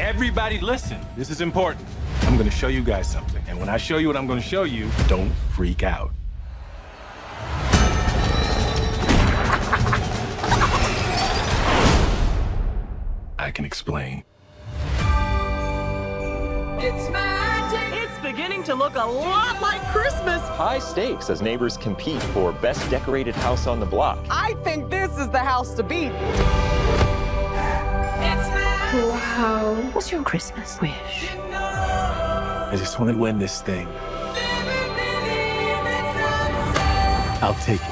Everybody listen, this is important. I'm gonna show you guys something, and when I show you what I'm gonna show you, don't freak out. I can explain. It's magic. It's beginning to look a lot like Christmas. High stakes as neighbors compete for best decorated house on the block. I think this is the house to beat. Wow. What's your Christmas wish? I just want to win this thing. I'll take it.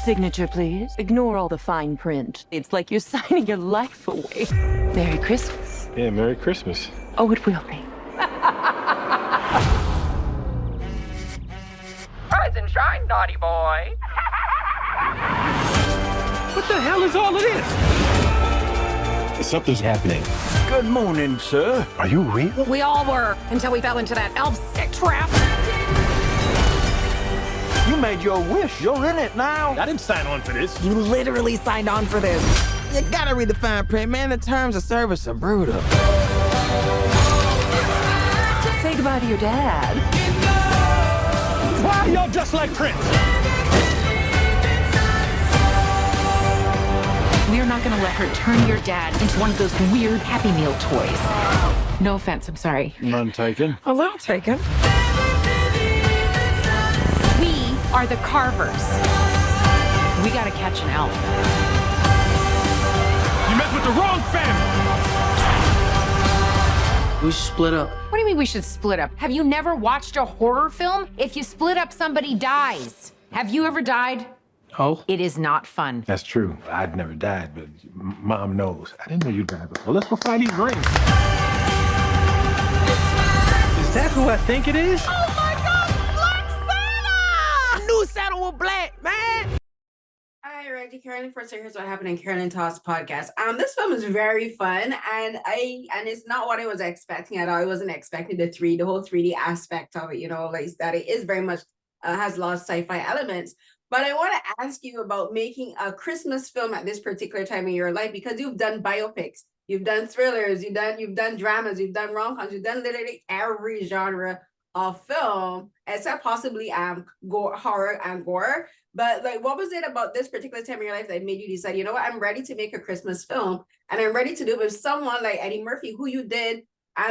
Signature, please. Ignore all the fine print. It's like you're signing your life away. Merry Christmas. Yeah, Merry Christmas. Oh, it will be. Rise and shine, naughty boy. What the hell is all of this? Something's happening. Good morning, sir. Are you real? We all were, until we fell into that elf sick trap. You made your wish. You're in it now. I didn't sign on for this. You literally signed on for this. You gotta read the fine print, man. The terms of service are brutal. Say goodbye to your dad. Why are y'all just like Prince? We're not gonna let her turn your dad into one of those weird Happy Meal toys. No offense, I'm sorry. None taken. A little taken. We are the Carvers. We gotta catch an elf. You messed with the wrong family. We should split up. What do you mean we should split up? Have you never watched a horror film? If you split up, somebody dies. Have you ever died? Oh? It is not fun. That's true. I'd never died, but Mom knows. I didn't know you died before. Let's go find these rings. Is that who I think it is? Oh my God, Black Santa! I knew Santa was black, man! Hi, Reggie. Carolyn for Here's What Happened in Carolyn Talks podcast. This film is very fun, and it's not what I was expecting at all. I wasn't expecting the whole 3D aspect of it. You know, like that it is very much has a lot of sci-fi elements. But I want to ask you about making a Christmas film at this particular time in your life, because you've done biopics, you've done thrillers, you've done dramas, you've done rom-coms, you've done literally every genre of film, except possibly horror and gore. But like, what was it about this particular time in your life that made you decide, you know what, I'm ready to make a Christmas film, and I'm ready to do it with someone like Eddie Murphy, who you did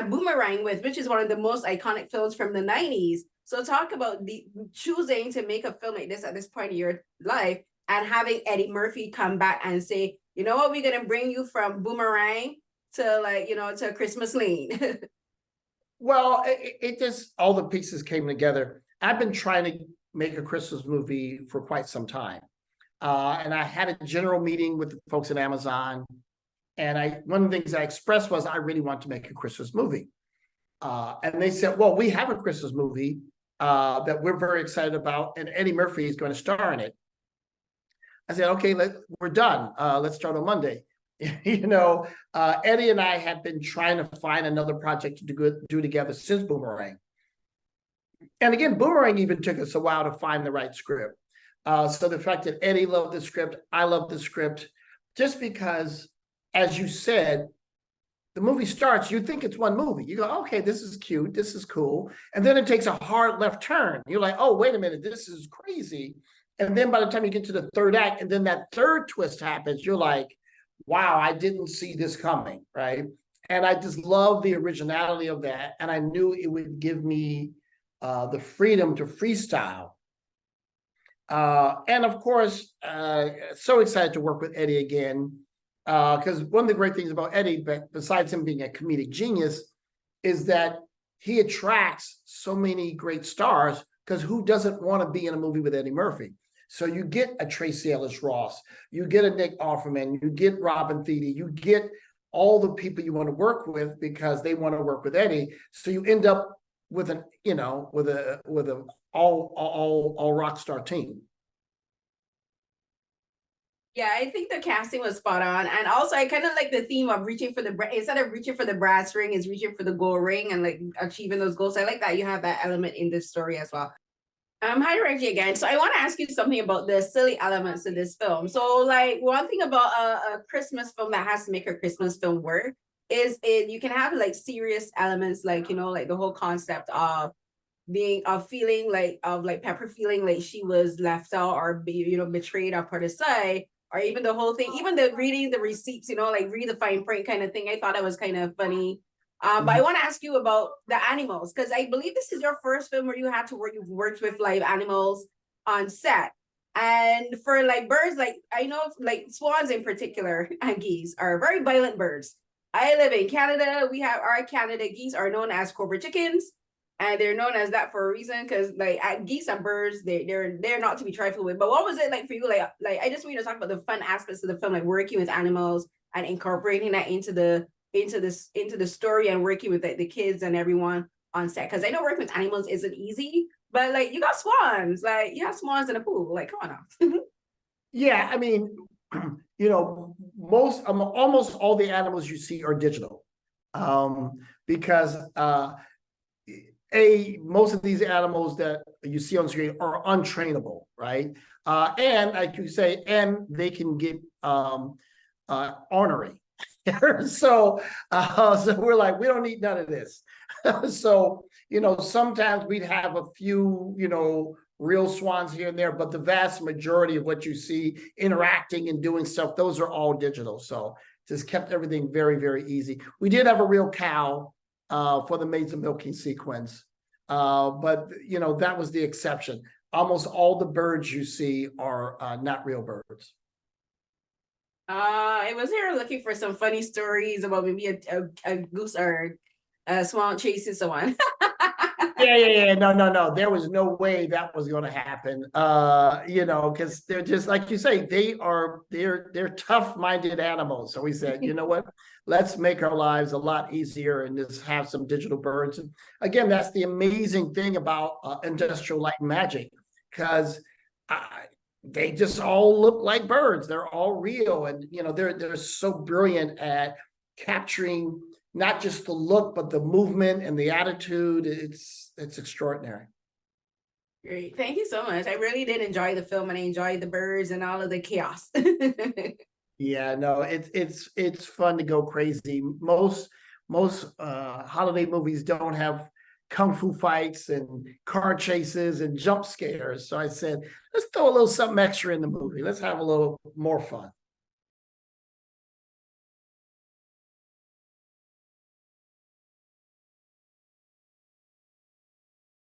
Boomerang with, which is one of the most iconic films from the 90s. So talk about choosing to make a film like this at this point in your life, and having Eddie Murphy come back and say, you know what, we're gonna bring you from Boomerang to, like, you know, to Christmas Lean. Well, it just, all the pieces came together. I've been trying to make a Christmas movie for quite some time. And I had a general meeting with the folks at Amazon. And one of the things I expressed was I really want to make a Christmas movie. And they said, well, we have a Christmas movie that we're very excited about, and Eddie Murphy is going to star in it. I said, okay, we're done. Let's start on Monday. You know, Eddie and I had been trying to find another project to do together since Boomerang. And again, Boomerang even took us a while to find the right script. So the fact that Eddie loved the script, I loved the script, just because, as you said, the movie starts, you think it's one movie. You go, okay, this is cute, this is cool. And then it takes a hard left turn. You're like, oh, wait a minute, this is crazy. And then by the time you get to the third act, and then that third twist happens, you're like, wow, I didn't see this coming, right? And I just love the originality of that. And I knew it would give me the freedom to freestyle. And of course, so excited to work with Eddie again, because one of the great things about Eddie, besides him being a comedic genius, is that he attracts so many great stars, because who doesn't want to be in a movie with Eddie Murphy? So you get a Tracee Ellis Ross, you get a Nick Offerman, you get Robin Thede, you get all the people you want to work with because they want to work with Eddie. So you end up with an, you know, with a all rock star team. Yeah, I think the casting was spot on. And also I kind of like the theme of reaching for the, instead of reaching for the brass ring, is reaching for the gold ring and like achieving those goals. I like that you have that element in this story as well. Hi Reggie again. So I want to ask you something about the silly elements of this film. So like one thing about a Christmas film that has to make a Christmas film work is you can have like serious elements, like like the whole concept of feeling like Pepper feeling like she was left out or betrayed or put aside, or even the whole thing, even the reading the receipts, like read the fine print kind of thing. I thought that was kind of funny. But I want to ask you about the animals, because I believe this is your first film where you've worked with live animals on set. And for like birds, like I know like swans in particular and geese are very violent birds. I live in Canada. We have our Canada geese are known as cobra chickens, and they're known as that for a reason, because like geese and birds, they're not to be trifled with. But what was it like for you? Like I just want you to talk about the fun aspects of the film, like working with animals and incorporating that into the story and working with the kids and everyone on set. Because I know working with animals isn't easy, but like you got swans, like you have swans in a pool. Like, come on now. Yeah, I mean, almost all the animals you see are digital, because most of these animals that you see on screen are untrainable, right? And like you say, and they can get ornery. So we're like, we don't need none of this. So, sometimes we'd have a few, real swans here and there, but the vast majority of what you see interacting and doing stuff, those are all digital. So just kept everything very, very easy. We did have a real cow for the maids of milking sequence, but that was the exception. Almost all the birds you see are not real birds. I was here looking for some funny stories about maybe a goose or a swan chasing someone. Yeah. No. There was no way that was going to happen. Because they're just like you say, they're tough-minded animals. So we said, you know what? Let's make our lives a lot easier and just have some digital birds. And again, that's the amazing thing about industrial light and magic, because they just all look like birds. They're all real, and they're so brilliant at capturing not just the look, but the movement and the attitude. It's extraordinary. Great, thank you so much. I really did enjoy the film, and I enjoyed the birds and all of the chaos. Yeah, no, it's fun to go crazy. Most holiday movies don't have kung fu fights and car chases and jump scares. So I said, let's throw a little something extra in the movie. Let's have a little more fun.